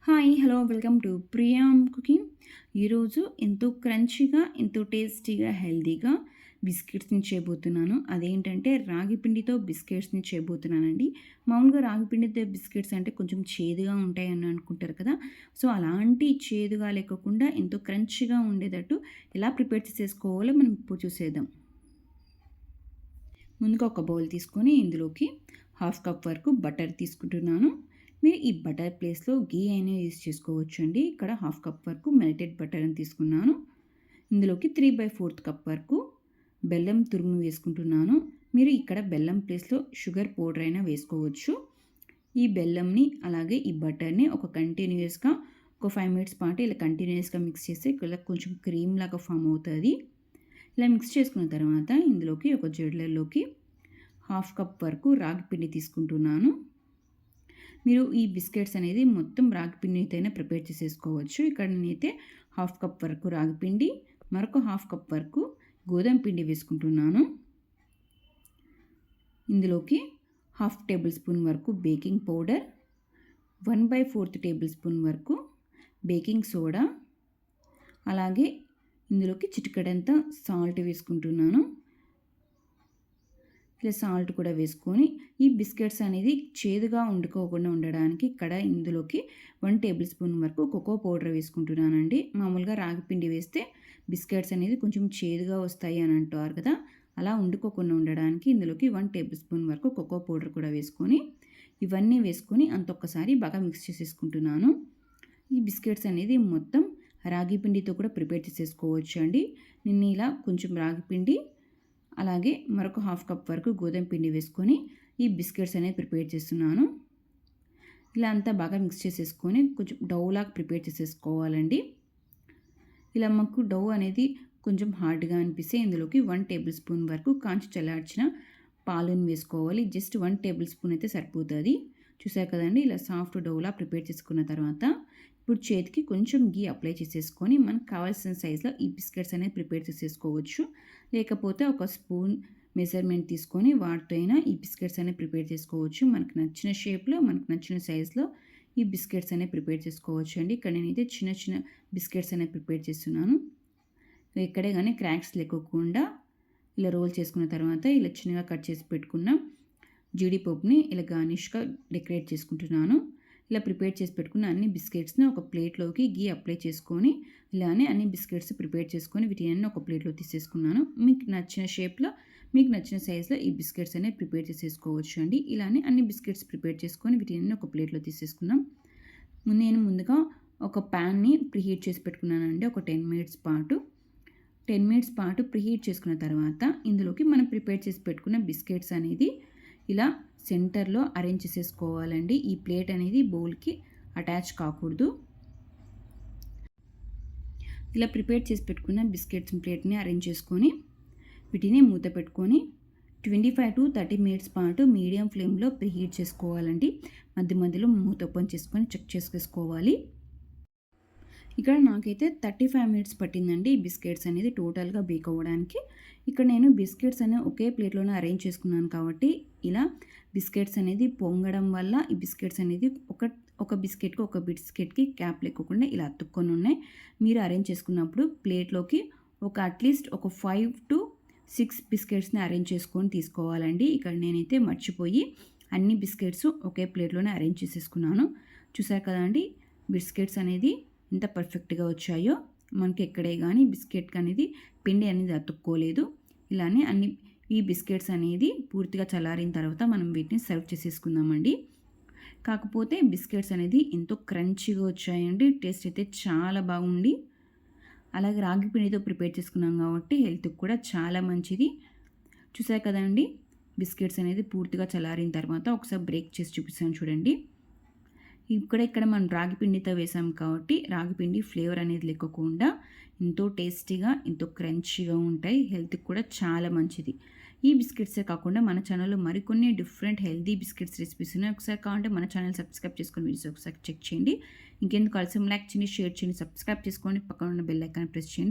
Hi hello welcome to Priyam cooking. ఈరోజు ఎంతో క్రంచీగా ఎంతో టేస్టీగా హెల్తీగా బిస్కెట్స్ని చేయబోతున్నాను. అదేంటంటే రాగి పిండితో బిస్కెట్స్ని చేయబోతున్నానండి. మామూలుగా రాగి పిండితో బిస్కెట్స్ అంటే కొంచెం చేదుగా ఉంటాయని అనుకుంటారు కదా. సో అలాంటి చేదుగా లేకుండా ఎంతో క్రంచీగా ఉండేటట్టు ఎలా ప్రిపేర్ చేసేసుకోవాలో మనం ఇప్పుడు చూసేద్దాం. ముందుగా ఒక బౌల్ తీసుకొని ఇందులోకి హాఫ్ కప్ వరకు బటర్ తీసుకుంటున్నాను. మీరు ఈ బటర్ ప్లేస్లో గీ అయినా యూజ్ చేసుకోవచ్చు అండి. ఇక్కడ హాఫ్ కప్ వరకు మెల్టెడ్ బటర్ అని తీసుకున్నాను. ఇందులోకి 3/4 కప్ వరకు బెల్లం తురుము వేసుకుంటున్నాను. మీరు ఇక్కడ బెల్లం ప్లేస్లో షుగర్ పౌడర్ అయినా వేసుకోవచ్చు. ఈ బెల్లంని అలాగే ఈ బటర్ని ఒక కంటిన్యూస్గా ఒక 5 మినిట్స్ పాటు ఇలా కంటిన్యూస్గా మిక్స్ చేస్తే ఇలా కొంచెం క్రీమ్ లాగా ఫామ్ అవుతుంది. ఇలా మిక్స్ చేసుకున్న తర్వాత ఇందులోకి ఒక జల్లెడలోకి హాఫ్ కప్ వరకు రాగి పిండి తీసుకుంటున్నాను. మీరు ఈ బిస్కెట్స్ అనేది మొత్తం రాగి పిండితోనే ప్రిపేర్ చేసేసుకోవచ్చు. ఇక్కడ నేనైతే హాఫ్ కప్ వరకు రాగి పిండి, మరొక హాఫ్ కప్ వరకు గోధుమ పిండి వేసుకుంటున్నాను. ఇందులోకి హాఫ్ టేబుల్ స్పూన్ వరకు బేకింగ్ పౌడర్, 1/4 టేబుల్ స్పూన్ వరకు బేకింగ్ సోడా, అలాగే ఇందులోకి చిటికెడంత సాల్ట్ వేసుకుంటున్నాను. ఇలా సాల్ట్ కూడా వేసుకొని ఈ బిస్కెట్స్ అనేది చేదుగా వండుకోకుండా ఉండడానికి ఇక్కడ ఇందులోకి 1 టేబుల్ స్పూన్ వరకు కోకో పౌడర్ వేసుకుంటున్నానండి. మామూలుగా రాగి పిండి వేస్తే బిస్కెట్స్ అనేది కొంచెం చేదుగా వస్తాయి అని అంటారు కదా, అలా వండుకోకుండా ఉండడానికి ఇందులోకి 1 టేబుల్ స్పూన్ వరకు కోకో పౌడర్ కూడా వేసుకొని ఇవన్నీ వేసుకొని ఒక్కసారి బాగా మిక్స్ చేసేసుకుంటున్నాను. ఈ బిస్కెట్స్ అనేది మొత్తం రాగి పిండితో కూడా ప్రిపేర్ చేసేసుకోవచ్చు అండి. నేను ఇలా కొంచెం రాగి పిండి అలాగే మరొక హాఫ్ కప్ వరకు గోధుమ పిండి వేసుకొని ఈ బిస్కెట్స్ అనేది ప్రిపేర్ చేస్తున్నాను. ఇలా అంతా బాగా మిక్స్ చేసేసుకొని కొంచెం డౌలాగా ప్రిపేర్ చేసేసుకోవాలండి. ఇలా మాకు డౌ అనేది కొంచెం హార్డ్గా అనిపిస్తే ఇందులోకి 1 టేబుల్ స్పూన్ వరకు కాంచి చల్లార్చిన పాలను వేసుకోవాలి. జస్ట్ 1 టేబుల్ స్పూన్ అయితే సరిపోతుంది. చూసారు కదండి, ఇలా సాఫ్ట్ డౌలా ప్రిపేర్ చేసుకున్న తర్వాత ఇప్పుడు చేతికి కొంచెం గీ అప్లై చేసేసుకొని మనకు కావాల్సిన సైజులో ఈ బిస్కెట్స్ అనేది ప్రిపేర్ చేసేసుకోవచ్చు. లేకపోతే ఒక స్పూన్ మెజర్మెంట్ తీసుకొని వాటితో అయినా ఈ బిస్కెట్స్ అనేవి ప్రిపేర్ చేసుకోవచ్చు. మనకు నచ్చిన షేప్లో మనకు నచ్చిన సైజులో ఈ బిస్కెట్స్ అనేవి ప్రిపేర్ చేసుకోవచ్చు అండి. ఇక్కడ నేనైతే చిన్న చిన్న బిస్కెట్స్ అనేవి ప్రిపేర్ చేస్తున్నాను. ఎక్కడే కానీ క్రాక్స్ లేకోకుండా ఇలా రోల్ చేసుకున్న తర్వాత ఇలా చిన్నగా కట్ చేసి పెట్టుకున్న జీడిపప్పుని ఇలా గార్నిష్గా డెకరేట్ చేసుకుంటున్నాను. ఇలా ప్రిపేర్ చేసి పెట్టుకున్న అన్ని బిస్కెట్స్ని ఒక ప్లేట్లోకి గీ అప్లై చేసుకొని ఇలానే అన్ని బిస్కెట్స్ ప్రిపేర్ చేసుకొని వీటిని ఒక ప్లేట్లో తీసేసుకున్నాను. మీకు నచ్చిన షేప్లో మీకు నచ్చిన సైజులో ఈ బిస్కెట్స్ అనేవి ప్రిపేర్ చేసేసుకోవచ్చు అండి. ఇలానే అన్ని బిస్కెట్స్ ప్రిపేర్ చేసుకొని వీటిని ఒక ప్లేట్లో తీసేసుకున్నాం. నేను ముందుగా ఒక ప్యాన్ని ప్రీహీట్ చేసి పెట్టుకున్నానండి. ఒక 10 మినిట్స్ పాటు ప్రీహీట్ చేసుకున్న తర్వాత ఇందులోకి మనం ప్రిపేర్ చేసి పెట్టుకున్న బిస్కెట్స్ అనేది ఇలా సెంటర్లో అరేంజ్ చేసేసుకోవాలండి. ఈ ప్లేట్ అనేది బౌల్కి అటాచ్ కాకూడదు. ఇలా ప్రిపేర్ చేసి పెట్టుకున్న బిస్కెట్స్ ప్లేట్ని అరేంజ్ చేసుకొని వీటిని మూత పెట్టుకొని 25 to 30 మినిట్స్ పాటు మీడియం ఫ్లేమ్లో ప్రీహీట్ చేసుకోవాలండి. మధ్య మధ్యలో మూత ఓపెన్ చేసుకొని చెక్ చేసుకోవాలి. ఇక్కడ నాకైతే 35 మినిట్స్ పట్టిందండి ఈ బిస్కెట్స్ అనేది టోటల్గా బేక్ అవ్వడానికి. ఇక్కడ నేను బిస్కెట్స్ అనేవి ఒకే ప్లేట్లోనే అరేంజ్ చేసుకున్నాను కాబట్టి ఇలా బిస్కెట్స్ అనేది పొంగడం వల్ల ఈ బిస్కెట్స్ అనేది ఒక బిస్కెట్కి క్యాప్ లేకుండా ఇలా అతుక్కొని ఉన్నాయి. మీరు అరేంజ్ చేసుకున్నప్పుడు ప్లేట్లోకి అట్లీస్ట్ ఒక 5 to 6 బిస్కెట్స్ని అరేంజ్ చేసుకొని తీసుకోవాలండి. ఇక్కడ నేనైతే మర్చిపోయి అన్ని బిస్కెట్స్ ఒకే ప్లేట్లోనే అరేంజ్ చేసేసుకున్నాను. చూసారు కదండి బిస్కెట్స్ అనేది ఎంత పర్ఫెక్ట్గా వచ్చాయో. మనకి ఎక్కడే కానీ బిస్కెట్ అనేది పిండి అనేది అతుక్కోలేదు. ఇలానే ఈ బిస్కెట్స్ అనేది పూర్తిగా చల్లారిన తర్వాత మనం వీటిని సర్వ్ చేసేసుకుందామండి. కాకపోతే బిస్కెట్స్ అనేది ఎంతో క్రంచీగా వచ్చాయండి. టేస్ట్ అయితే చాలా బాగుంది. అలాగే రాగి పిండితో ప్రిపేర్ చేసుకున్నాం కాబట్టి హెల్త్కి కూడా చాలా మంచిది. చూసారు కదండి బిస్కెట్స్ అనేది పూర్తిగా చల్లారిన తర్వాత ఒకసారి బ్రేక్ చేసి చూపిస్తాను చూడండి. ఇక్కడ మనం రాగి పిండితో వేసాం కాబట్టి రాగి పిండి ఫ్లేవర్ అనేది లేకుండా ఎంతో టేస్టీగా ఎంతో క్రంచీగా ఉంటాయి. హెల్త్కి కూడా చాలా మంచిది. ఈ బిస్కెట్సే కాకుండా మన ఛానల్లో మరికొన్ని డిఫరెంట్ హెల్తీ బిస్కెట్స్ రెసిపీస్ ఉన్నాయి. ఒకసారి కావాలంటే మన ఛానల్ సబ్స్క్రైబ్ చేసుకొని వీడియోస్ ఒకసారి చెక్ చేయండి. ఇంకెందుకు కలిసి లైక్ చేయండి, షేర్ చేయండి, సబ్స్క్రైబ్ చేసుకోండి, పక్కన ఉన్న బెల్ ఐకాన్ ప్రెస్ చేయండి.